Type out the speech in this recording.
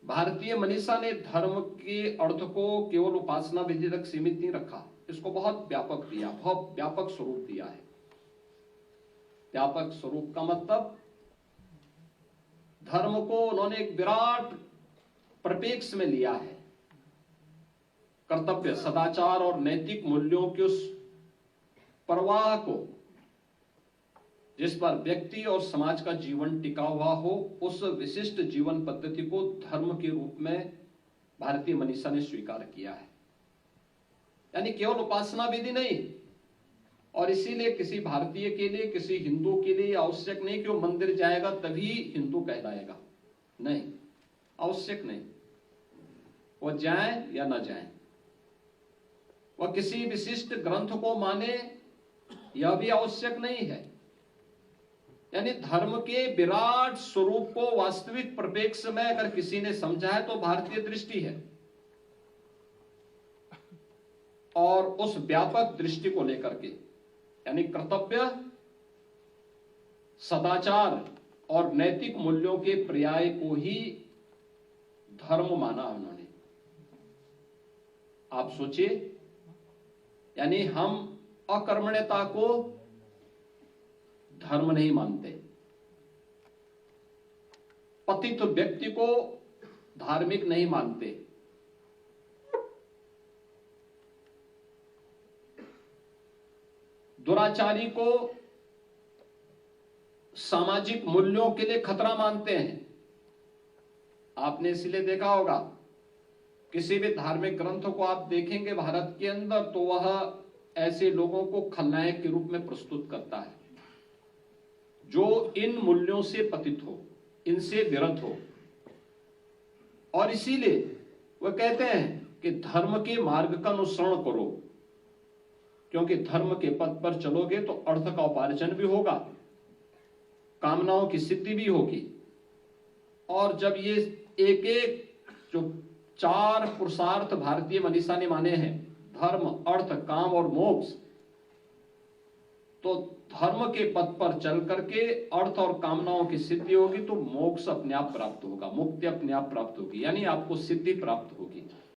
भारतीय मनीषा ने धर्म के अर्थ को केवल उपासना विधि तक सीमित नहीं रखा, इसको बहुत व्यापक दिया, बहुत व्यापक स्वरूप दिया है। व्यापक स्वरूप का मतलब धर्म को उन्होंने एक विराट परिप्रेक्ष्य में लिया है। कर्तव्य, सदाचार और नैतिक मूल्यों के उस प्रवाह को जिस पर व्यक्ति और समाज का जीवन टिका हुआ हो, उस विशिष्ट जीवन पद्धति को धर्म के रूप में भारतीय मनीषा ने स्वीकार किया है। यानी केवल उपासना विधि नहीं, और इसीलिए किसी भारतीय के लिए, किसी हिंदू के लिए आवश्यक नहीं कि वो मंदिर जाएगा तभी हिंदू कहलाएगा, नहीं, आवश्यक नहीं। वो जाए या ना जाए, वह किसी विशिष्ट ग्रंथ को माने, यह भी आवश्यक नहीं है। यानी धर्म के विराट स्वरूप को वास्तविक परिप्रेक्ष्य में अगर किसी ने समझा है तो भारतीय दृष्टि है, और उस व्यापक दृष्टि को लेकर के, यानी कर्तव्य, सदाचार और नैतिक मूल्यों के पर्याय को ही धर्म माना उन्होंने। आप सोचिए, यानी हम अकर्मण्यता को धर्म नहीं मानते, पतित व्यक्ति को धार्मिक नहीं मानते, दुराचारी को सामाजिक मूल्यों के लिए खतरा मानते हैं। आपने इसलिए देखा होगा, किसी भी धार्मिक ग्रंथ को आप देखेंगे भारत के अंदर, तो वह ऐसे लोगों को खलनायक के रूप में प्रस्तुत करता है जो इन मूल्यों से पतित हो, इनसे विरत हो। और इसीलिए वह कहते हैं कि धर्म के मार्ग का अनुसरण करो, क्योंकि धर्म के पथ पर चलोगे तो अर्थ का उपार्जन भी होगा, कामनाओं की सिद्धि भी होगी। और जब ये एक एक जो 4 पुरुषार्थ भारतीय मनीषा ने माने हैं, धर्म, अर्थ, काम और मोक्ष, तो धर्म के पथ पर चल करके अर्थ और कामनाओं की सिद्धि होगी तो मोक्ष अपने आप प्राप्त होगा, मुक्ति अपने आप प्राप्त होगी, यानी आपको सिद्धि प्राप्त होगी।